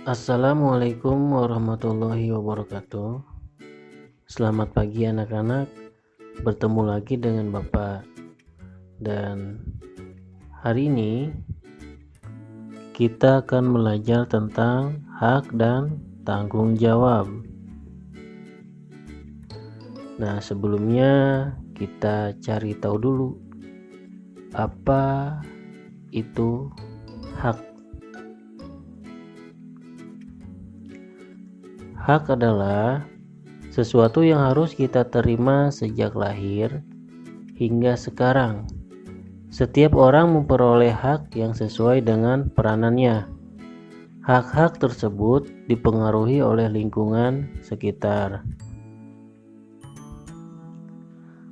Assalamualaikum warahmatullahi wabarakatuh. Selamat pagi anak-anak, bertemu lagi dengan Bapak. Dan hari ini kita akan belajar tentang hak dan tanggung jawab. Nah, sebelumnya kita cari tahu dulu apa itu hak. Hak adalah sesuatu yang harus kita terima sejak lahir hingga sekarang. Setiap orang memperoleh hak yang sesuai dengan peranannya. Hak-hak tersebut dipengaruhi oleh lingkungan sekitar.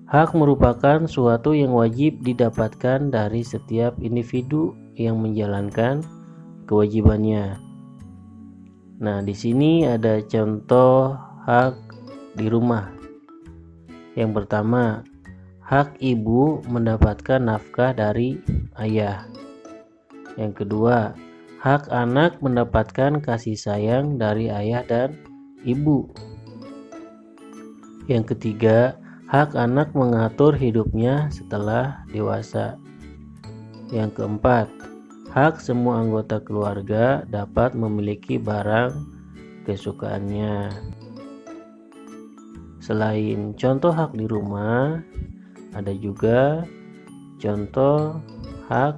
Hak merupakan suatu yang wajib didapatkan dari setiap individu yang menjalankan kewajibannya. Nah, di sini ada contoh hak di rumah. Yang pertama, hak ibu mendapatkan nafkah dari ayah. Yang kedua, hak anak mendapatkan kasih sayang dari ayah dan ibu. Yang ketiga, hak anak mengatur hidupnya setelah dewasa. Yang keempat, hak semua anggota keluarga dapat memiliki barang kesukaannya. Selain contoh hak di rumah, ada juga contoh hak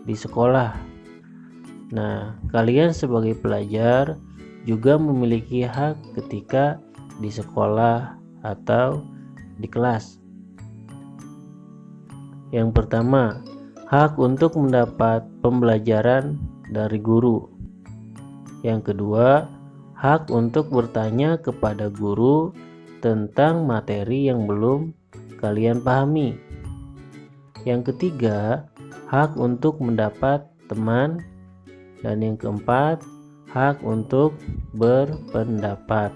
di sekolah. Nah, kalian sebagai pelajar juga memiliki hak ketika di sekolah atau di kelas. Yang pertama, hak untuk mendapat pembelajaran dari guru. Yang kedua, hak untuk bertanya kepada guru tentang materi yang belum kalian pahami. Yang ketiga, hak untuk mendapat teman. Dan yang keempat, hak untuk berpendapat.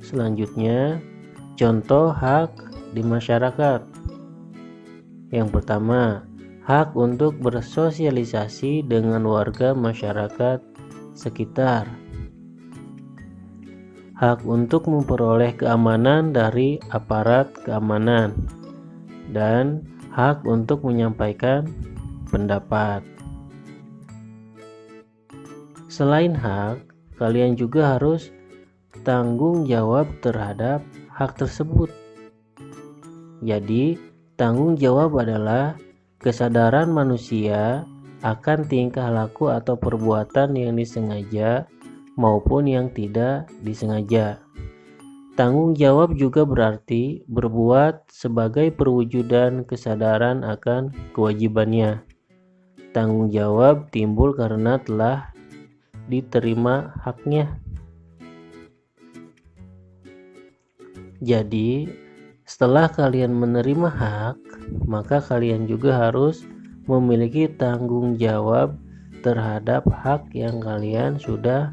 Selanjutnya, contoh hak di masyarakat. Yang pertama, hak untuk bersosialisasi dengan warga masyarakat sekitar. Hak untuk memperoleh keamanan dari aparat keamanan. Dan hak untuk menyampaikan pendapat. Selain hak, kalian juga harus tanggung jawab terhadap hak tersebut. Jadi, tanggung jawab adalah kesadaran manusia akan tingkah laku atau perbuatan yang disengaja maupun yang tidak disengaja. Tanggung jawab juga berarti berbuat sebagai perwujudan kesadaran akan kewajibannya. Tanggung jawab timbul karena telah diterima haknya. Jadi, setelah kalian menerima hak, maka kalian juga harus memiliki tanggung jawab terhadap hak yang kalian sudah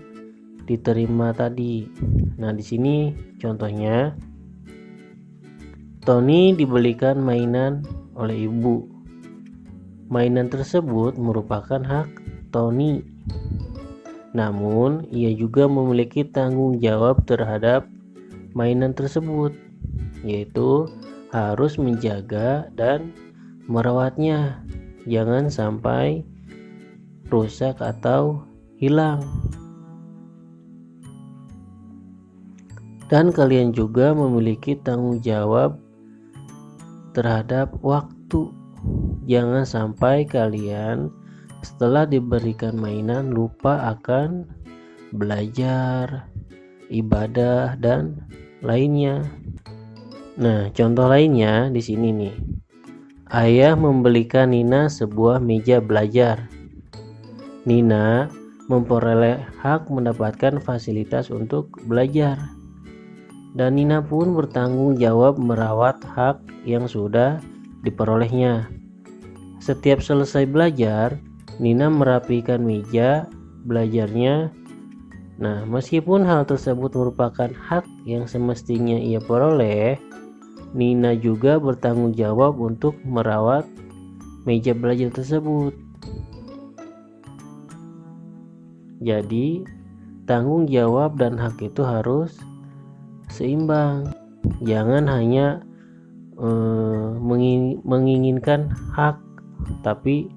diterima tadi. Nah, di sini contohnya, Tony dibelikan mainan oleh ibu. Mainan tersebut merupakan hak Tony. Namun, ia juga memiliki tanggung jawab terhadap mainan tersebut, yaitu harus menjaga dan merawatnya, jangan sampai rusak atau hilang. Dan kalian juga memiliki tanggung jawab terhadap waktu. Jangan sampai kalian setelah diberikan mainan lupa akan belajar, ibadah, dan lainnya. Nah, contoh lainnya di sini nih. Ayah membelikan Nina sebuah meja belajar. Nina memperoleh hak mendapatkan fasilitas untuk belajar. Dan Nina pun bertanggung jawab merawat hak yang sudah diperolehnya. Setiap selesai belajar, Nina merapikan meja belajarnya. Nah, meskipun hal tersebut merupakan hak yang semestinya ia peroleh, Nina juga bertanggung jawab untuk merawat meja belajar tersebut. Jadi tanggung jawab dan hak itu harus seimbang. Jangan hanya menginginkan hak, tapi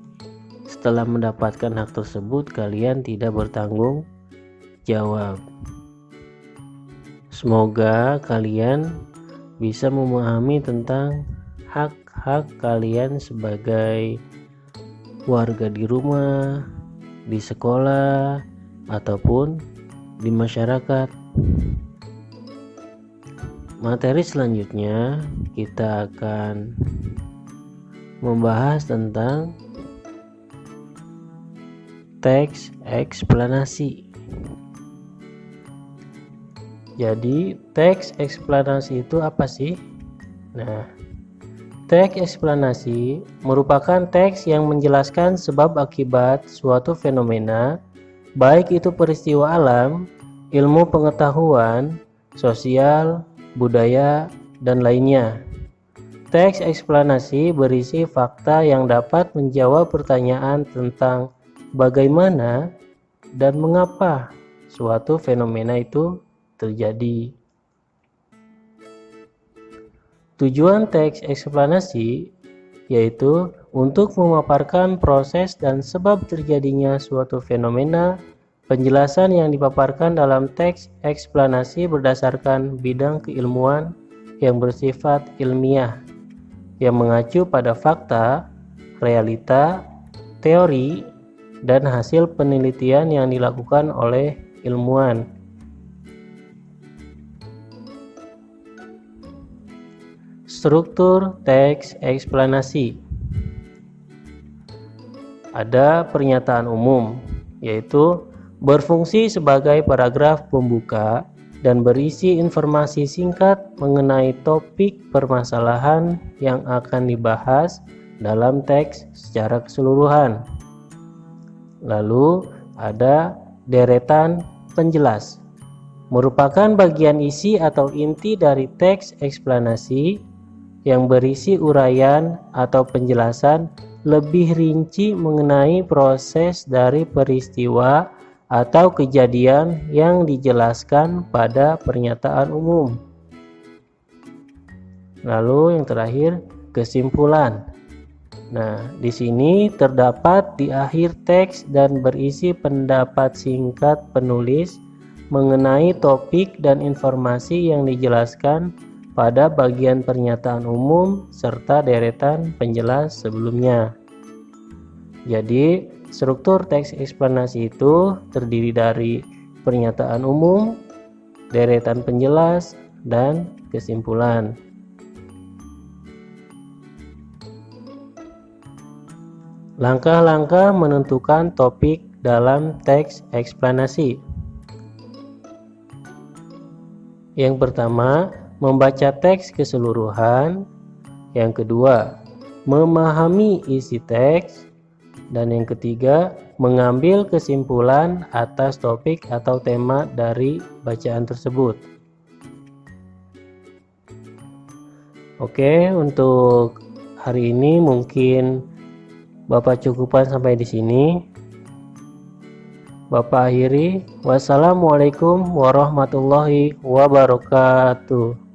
setelah mendapatkan hak tersebut kalian tidak bertanggung jawab. Semoga kalian bisa memahami tentang hak-hak kalian sebagai warga di rumah, di sekolah, ataupun di masyarakat. Materi selanjutnya kita akan membahas tentang teks eksplanasi. Jadi teks eksplanasi itu apa sih? Nah, teks eksplanasi merupakan teks yang menjelaskan sebab akibat suatu fenomena, baik itu peristiwa alam, ilmu pengetahuan, sosial, budaya, dan lainnya. Teks eksplanasi berisi fakta yang dapat menjawab pertanyaan tentang bagaimana dan mengapa suatu fenomena itu terjadi. Tujuan teks eksplanasi yaitu untuk memaparkan proses dan sebab terjadinya suatu fenomena. Penjelasan yang dipaparkan dalam teks eksplanasi berdasarkan bidang keilmuan yang bersifat ilmiah, yang mengacu pada fakta, realita, teori, dan hasil penelitian yang dilakukan oleh ilmuwan. Struktur teks eksplanasi. Ada pernyataan umum, yaitu berfungsi sebagai paragraf pembuka dan berisi informasi singkat mengenai topik permasalahan yang akan dibahas dalam teks secara keseluruhan. Lalu ada deretan penjelas, merupakan bagian isi atau inti dari teks eksplanasi yang berisi uraian atau penjelasan lebih rinci mengenai proses dari peristiwa atau kejadian yang dijelaskan pada pernyataan umum. Lalu yang terakhir, kesimpulan. Nah, di sini terdapat di akhir teks dan berisi pendapat singkat penulis mengenai topik dan informasi yang dijelaskan pada bagian pernyataan umum serta deretan penjelas sebelumnya. Jadi, struktur teks eksplanasi itu terdiri dari pernyataan umum, deretan penjelas, dan kesimpulan. Langkah-langkah menentukan topik dalam teks eksplanasi. Yang pertama, membaca teks keseluruhan. Yang kedua, memahami isi teks. Dan yang ketiga, mengambil kesimpulan atas topik atau tema dari bacaan tersebut. Oke, untuk hari ini mungkin Bapak cukupkan sampai di sini. Bapak akhiri. Wassalamualaikum warahmatullahi wabarakatuh.